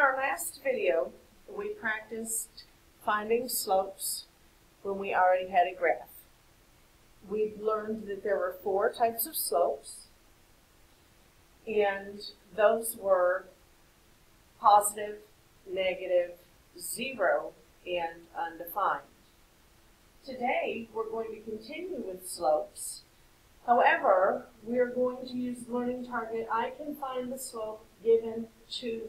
our last video, we practiced finding slopes when we already had a graph. We learned that there were 4 types of slopes, and those were positive, negative, 0, and undefined. Today, we're going to continue with slopes. However, we're going to use learning target. I can find the slope given 2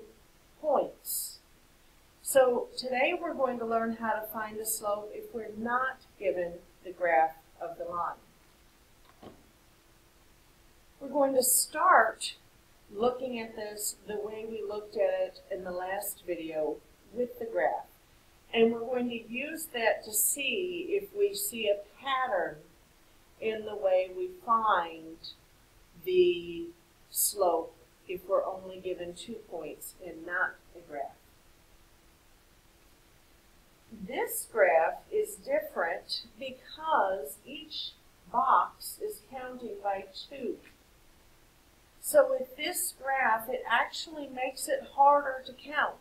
points. So today we're going to learn how to find a slope if we're not given the graph of the line. We're going to start looking at this the way we looked at it in the last video with the graph. And we're going to use that to see if we see a pattern in the way we find the slope if we're only given 2 points and not a graph. This graph is different because each box is counting by 2. So with this graph, it actually makes it harder to count.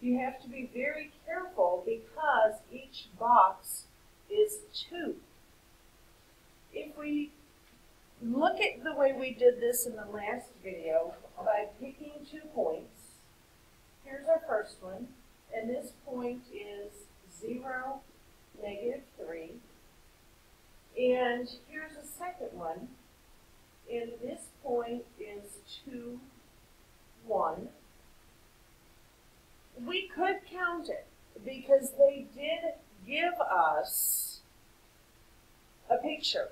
You have to be very careful because each box is 2. If we look at the way we did this in the last video by picking 2 points, here's our first one, and this point is 0, negative 3. And here's a second one, and this point is 2, 1. We could count it because they did give us a picture.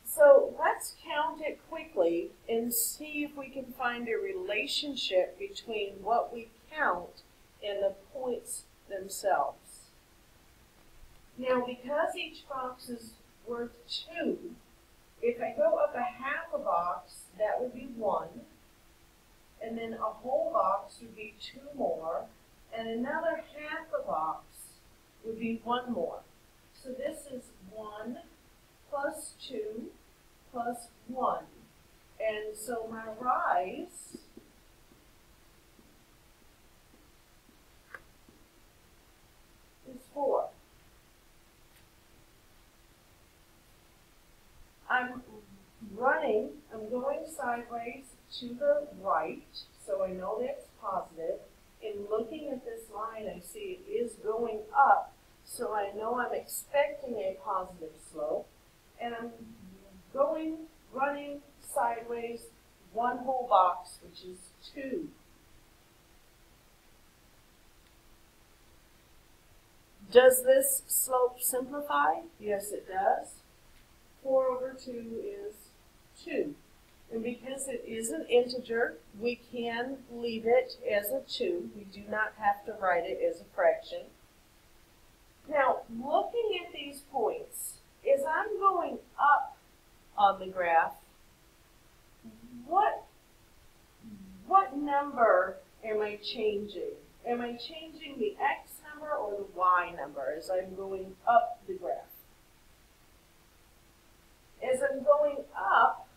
So let's count it quickly and see if we can find a relationship between what we count and the points themselves. Now, because each box is worth 2, if I go up a half a box, that would be 1. And then a whole box would be 2 more, and another half a box would be 1 more. So this is 1 plus 2 plus 1. And so my rise is 4. I'm going sideways to the right, so I know that's positive. In looking at this line, I see it is going up, so I know I'm expecting a positive slope. And I'm running sideways 1 whole box, which is 2. Does this slope simplify? Yes, it does. 4 over 2 is 2. And because it is an integer, we can leave it as a 2. We do not have to write it as a fraction. Now, looking at these points, as I'm going up on the graph, what number am I changing? Am I changing the x number or the y number as I'm going up the graph? As I'm going up,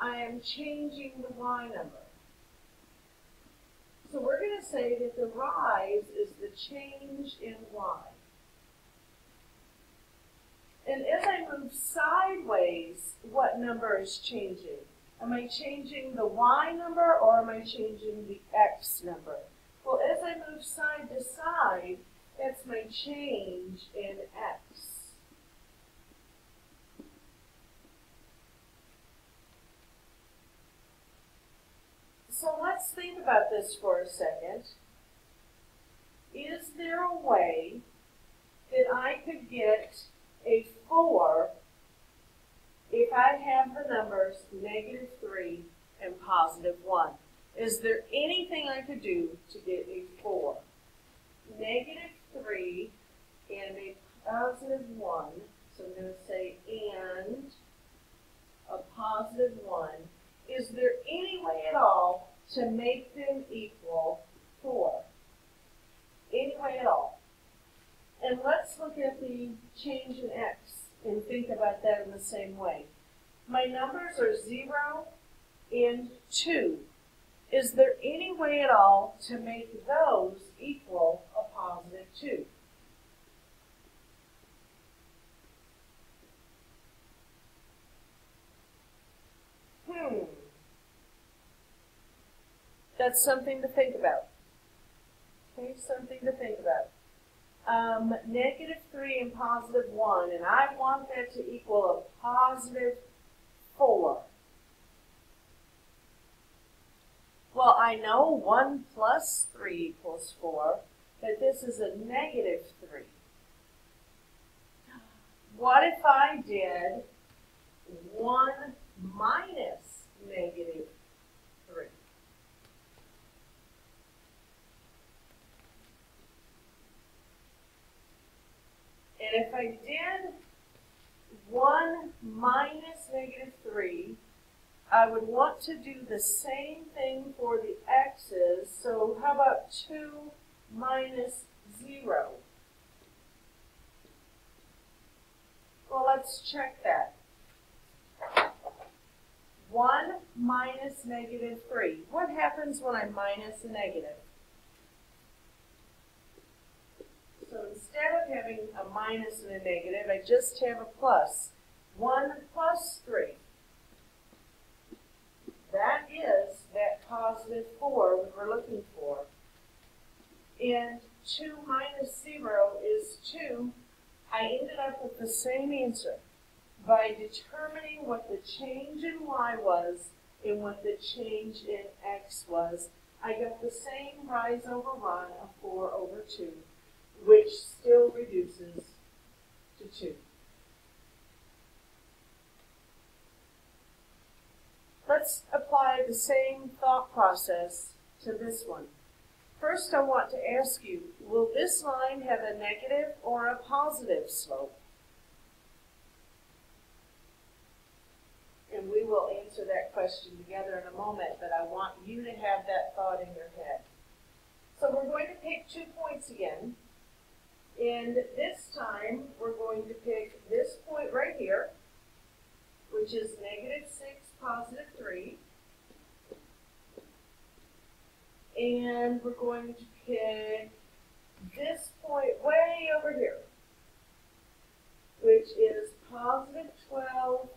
I am changing the y number. So we're going to say that the rise is the change in y. And as I move sideways, what number is changing? Am I changing the y number or am I changing the x number? Well, as I move side to side, that's my change in x. So let's think about this for a second. Is there a way that I could get a 4 if I have the numbers negative 3 and positive 1? Is there anything I could do to get a 4? Negative 3 and a positive 1. So I'm going to say and a positive 1. Is there any way at all to make them equal 4? Any way at all? And let's look at the change in x and think about that in the same way. My numbers are 0 and 2. Is there any way at all to make those equal a positive 2? That's something to think about. Okay, something to think about. Negative 3 and positive 1, and I want that to equal a positive 4. Well, I know 1 plus 3 equals 4, but this is a negative 3. What if I did 1 minus negative 3? And if I did 1 minus negative 3, I would want to do the same thing for the x's. So how about 2 minus 0? Well, let's check that. 1 minus negative 3. What happens when I minus a negative? So instead of having a minus and a negative, I just have a plus. 1 plus 3. That is that positive 4 we were looking for. And 2 minus 0 is 2. I ended up with the same answer by determining what the change in y was and what the change in x was. I got the same rise over run of 4 over 2, which still reduces to 2. Let's apply the same thought process to this one. First, I want to ask you, will this line have a negative or a positive slope? And we will answer that question together in a moment, but I want you to have that thought in your head. So we're going to pick 2 points again. And this time, we're going to pick this point right here, which is negative 6, positive 3. And we're going to pick this point way over here, which is positive 12,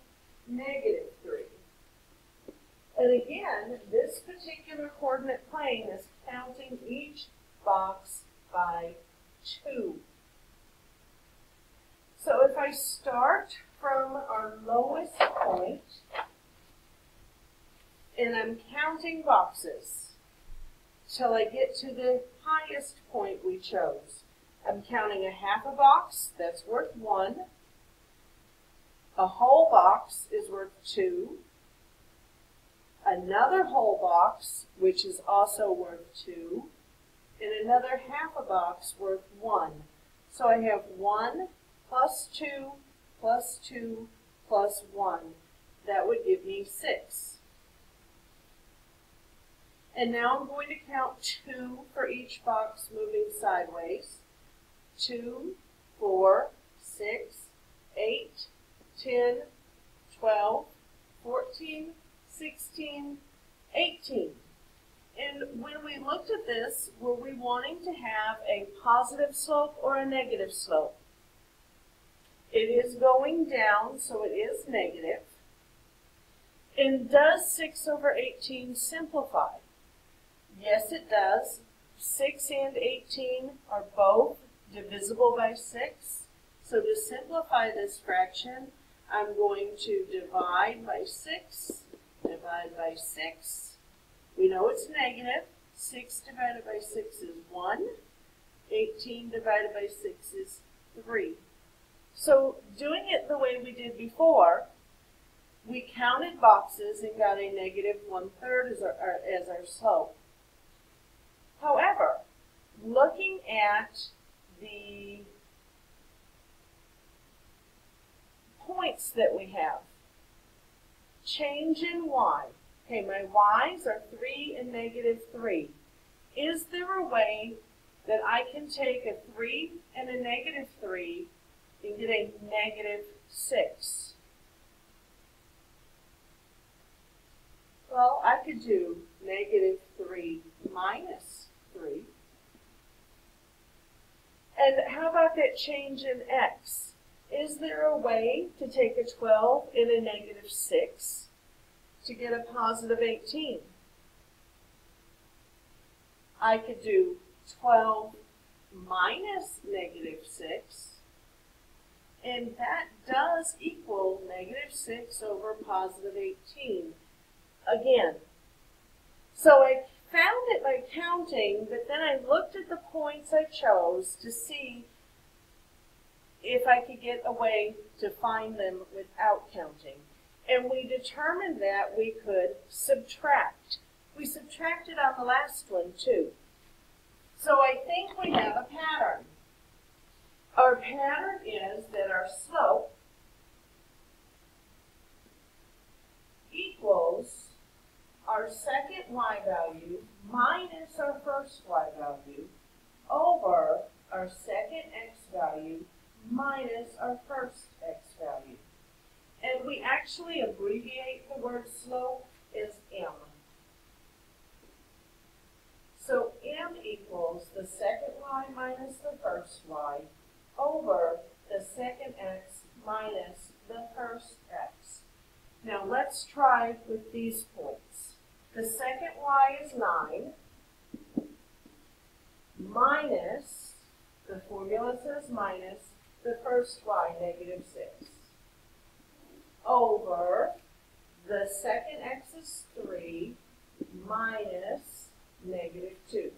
negative 3. And again, this particular coordinate plane is counting each box by 2. So if I start from our lowest point, and I'm counting boxes till I get to the highest point we chose. I'm counting a half a box, that's worth 1. A whole box is worth 2. Another whole box, which is also worth 2. And another half a box worth 1. So I have 1 plus 2 plus 2 plus 1. That would give me 6. And now I'm going to count 2 for each box moving sideways. 2, 4, 6, 8, 10, 12, 14, 16, 18. And when we looked at this, were we wanting to have a positive slope or a negative slope? It is going down, so it is negative. And does 6 over 18 simplify? Yes, it does. 6 and 18 are both divisible by 6. So to simplify this fraction, I'm going to divide by 6, divide by 6. We know it's negative. 6 divided by 6 is 1. 18 divided by 6 is 3. So doing it the way we did before, we counted boxes and got a negative 1/3 as our slope. However, looking at the points that we have, change in y. Okay, my y's are 3 and negative 3. Is there a way that I can take a 3 and a negative 3 and get a negative 6? Well, I could do negative change in x. Is there a way to take a 12 and a negative 6 to get a positive 18? I could do 12 minus negative 6, and that does equal negative 6 over positive 18 again. So I found it by counting, but then I looked at the points I chose to see if I could get a way to find them without counting. And we determined that we could subtract. We subtracted on the last one too. So I think we have a pattern. Our pattern is that our slope equals our second y value minus our first y value over our second x value minus our first x value. And we actually abbreviate the word slope as m. So m equals the second y minus the first y over the second x minus the first x. Now let's try with these points. The second y is 9 minus, the formula says minus, the first y, negative 6, over the second x is 3 minus negative 2.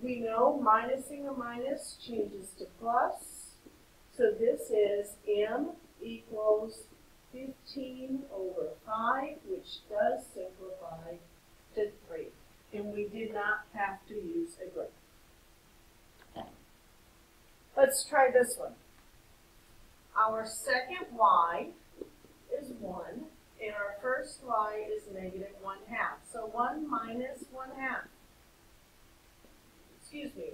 We know minusing a minus changes to plus, so this is m equals 15 over 5, which does simplify to 3. And we did not have to use a graph. Let's try this one. Our second y is 1, and our first y is negative 1/2. So 1 minus 1/2. Excuse me,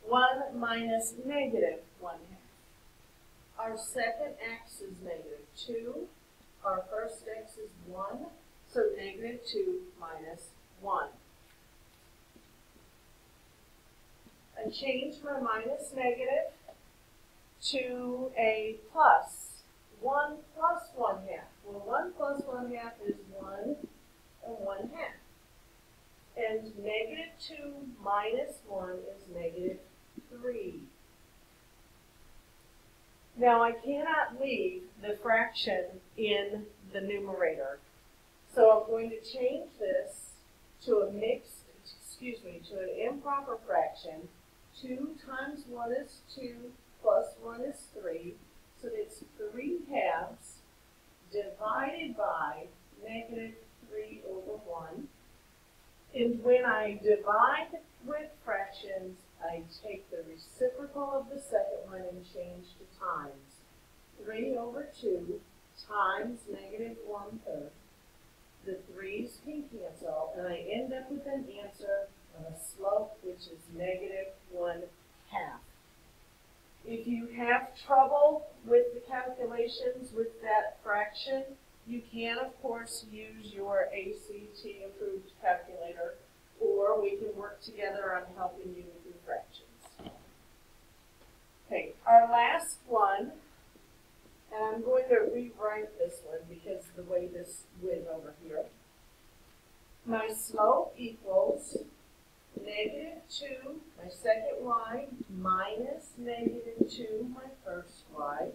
1 minus negative 1/2. Our second x is negative 2. Our first x is 1, so negative 2 minus 1. I changed my minus negative to a plus. 1 plus 1/2. Well, 1 plus 1/2 is 1 and 1/2. And negative 2 minus 1 is negative 3. Now I cannot leave the fraction in the numerator. So I'm going to change this to a to an improper fraction. 2 times 1 is 2 plus 1 is 3. So it's 3/2 divided by negative 3 over 1. And when I divide with fractions, I take the reciprocal of the second one and change to times. 3 over 2 times negative 1/3. The 3's can cancel, and I end up with an answer of a slope which is negative 1/2. If you have trouble with the calculations with that fraction, you can, of course, use your ACT approved calculator, or we can work together on helping you with your fractions. Okay, our last one, and I'm going to rewrite this one because of the way this went over here. My slope equals negative 2, my second y, minus negative 2, my first y,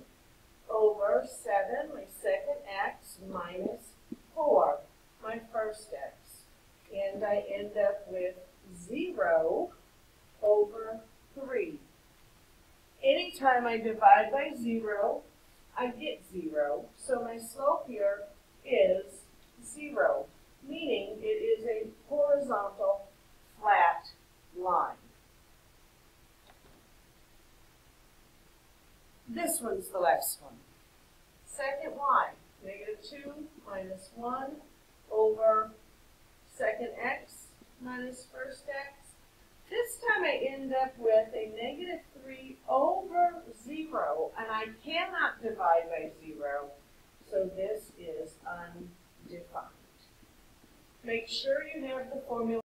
over 7, my second x, minus 4, my first x. And I end up with 0 over 3. Anytime I divide by 0, I get 0. So my slope here is 0, meaning it is a horizontal flat line. This one's the last one. Second y, negative 2 minus 1 over second x minus first x. This time I end up with a negative 3 over 0, and I cannot divide by 0, so this is undefined. Make sure you have the formula